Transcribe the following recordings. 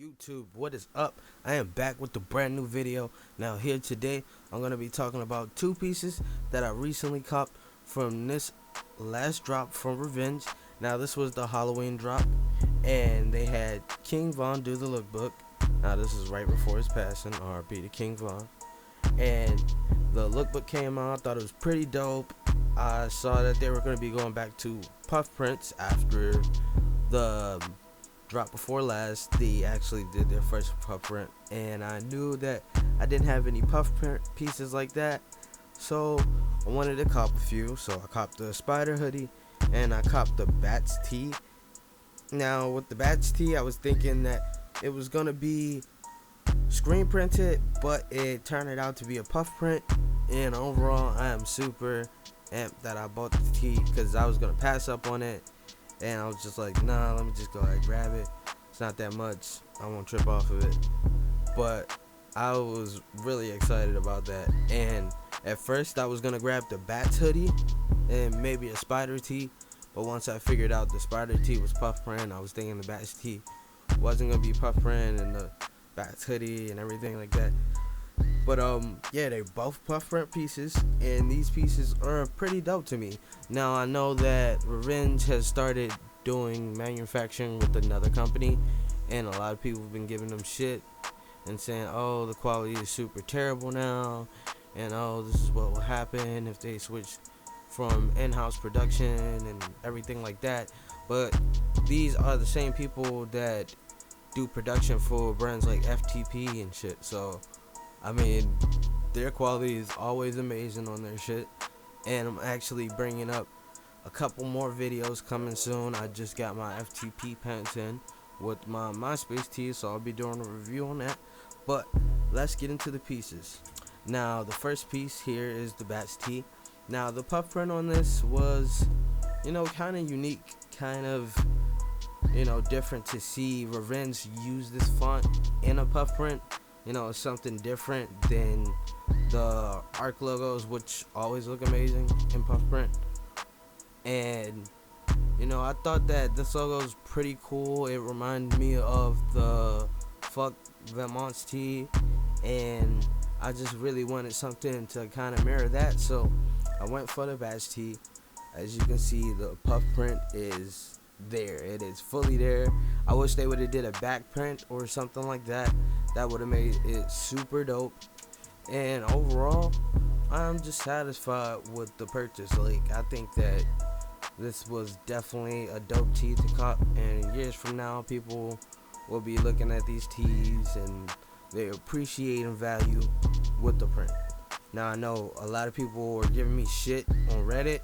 YouTube, what is up? I am back with the brand new video. Now here today, I'm going to be talking about two pieces that I recently copped from this last drop from Revenge. Now this was the Halloween drop, and they had King Von do the lookbook. Now this is right before his passing, RIP to King Von. And the lookbook came out, I thought it was pretty dope. I saw that they were going to be going back to puff prints after the drop before last. They actually did their first puff print, and I knew that I didn't have any puff print pieces like that, so I wanted to cop a few. So I copped the Spider hoodie and I copped the Bats tee. Now with the Bats tee, I was thinking that it was gonna be screen printed, but it turned out to be a puff print, and overall I am super amped that I bought the tee because I was gonna pass up on it. And I was just like, nah, let me just go ahead and grab it. It's not that much. I won't trip off of it. But I was really excited about that. And at first, I was going to grab the Bats hoodie and maybe a Spider tee. But once I figured out the Spider tee was puff print, I was thinking the Bats tee wasn't going to be puff print, and the Bats hoodie and everything like that. But yeah, they're both puff print pieces, and these pieces are pretty dope to me. Now I know that Revenge has started doing manufacturing with another company, and a lot of people have been giving them shit and saying, oh, the quality is super terrible now, and oh, this is what will happen if they switch from in-house production and everything like that. But these are the same people that do production for brands like FTP and shit, so I mean, their quality is always amazing on their shit. And I'm actually bringing up a couple more videos coming soon. I just got my FTP pants in with my MySpace tee, so I'll be doing a review on that. But let's get into the pieces. Now, the first piece here is the Bats tee. Now, the puff print on this was, kind of unique, kind of, different to see Revenge use this font in a puff print. It's something different than the ARC logos, which always look amazing in puff print. And I thought that this logo is pretty cool. It reminded me of the Fuck Vermont's tee, and I just really wanted something to kind of mirror that, so I went for the Bats tee. As you can see, the puff print is there. It is fully there. I wish they would have did a back print or something like that. That would have made it super dope. And overall, I'm just satisfied with the purchase. Like, I think that this was definitely a dope tee to cop, and years from now, people will be looking at these tees and they appreciate and value with the print. Now, I know a lot of people were giving me shit on Reddit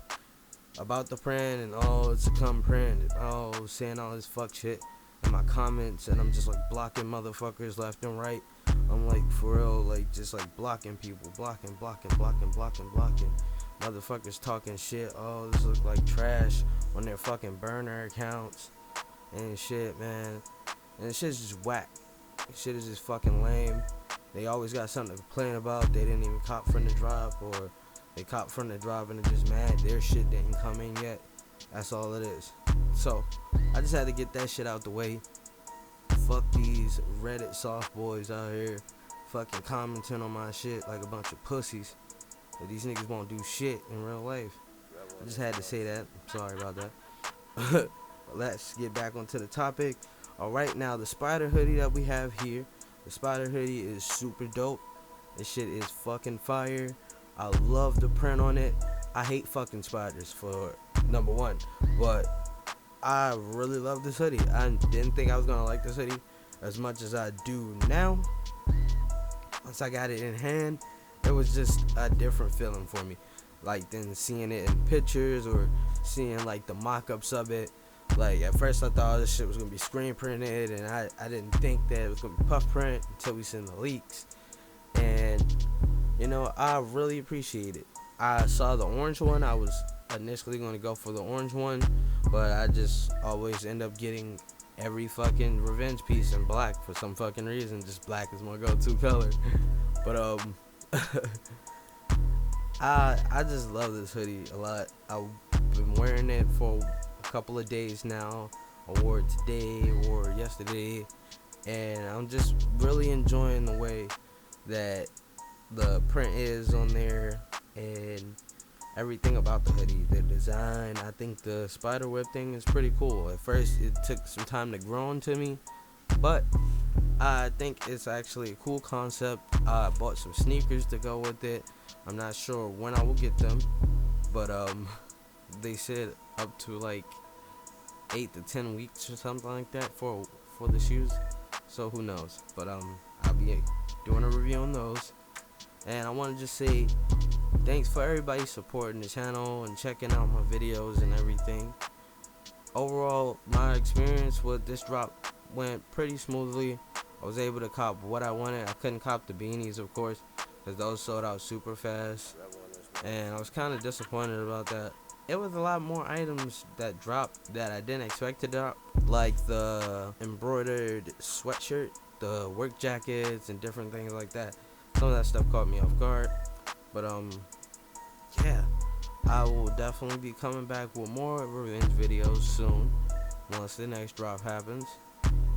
about the print, and oh, it's a cum print, and oh, saying all this fuck shit in my comments, and I'm just like blocking motherfuckers left and right. I'm like, for real, like, just like blocking people, blocking motherfuckers talking shit. Oh, this looks like trash on their fucking burner accounts and shit, man. And shit's just whack. Shit is just fucking lame. They always got something to complain about. They didn't even cop from the drop, or they cop from the drop and they're just mad their shit didn't come in yet. That's all it is. So I just had to get that shit out the way. Fuck these Reddit soft boys out here fucking commenting on my shit like a bunch of pussies. But these niggas won't do shit in real life. I just had to say that. I'm sorry about that. But let's get back onto the topic. Alright, now the Spider hoodie that we have here. The Spider hoodie is super dope. This shit is fucking fire. I love the print on it. I hate fucking spiders, for number one, but I really love this hoodie. I didn't think I was gonna like this hoodie as much as I do now. Once I got it in hand, it was just a different feeling for me, like than seeing it in pictures or seeing like the mock-ups of it. Like, at first I thought this shit was gonna be screen printed, and I didn't think that it was gonna be puff print until we seen the leaks. And I really appreciate it. I saw the orange one. I was initially going to go for the orange one, but I just always end up getting every fucking Revenge piece in black for some fucking reason. Just black is my go-to color. But I just love this hoodie a lot. I've been wearing it for a couple of days now. I wore it today, I wore it yesterday, and I'm just really enjoying the way that the print is on there and everything about the hoodie, the design. I think the spider web thing is pretty cool. At first it took some time to grow onto me, but I think it's actually a cool concept. I bought some sneakers to go with it. I'm not sure when I will get them, but they said up to like 8 to 10 weeks or something like that for the shoes. So who knows? But I'll be doing a review on those. And I want to just say thanks for everybody supporting the channel and checking out my videos and everything. Overall, my experience with this drop went pretty smoothly. I was able to cop what I wanted. I couldn't cop the beanies, of course, because those sold out super fast, and I was kind of disappointed about that. It was a lot more items that dropped that I didn't expect to drop, like the embroidered sweatshirt, the work jackets, and different things like that. Some of that stuff caught me off guard, but yeah, I will definitely be coming back with more revenge videos soon once the next drop happens.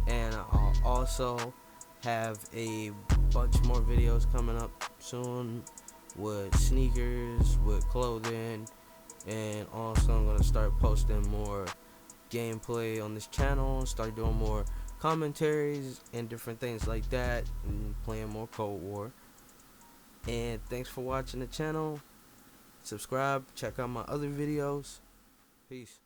And I'll also have a bunch more videos coming up soon with sneakers, with clothing, and also I'm gonna start posting more gameplay on this channel, start doing more commentaries and different things like that, and playing more Cold War. And thanks for watching the channel. Subscribe, check out my other videos. Peace.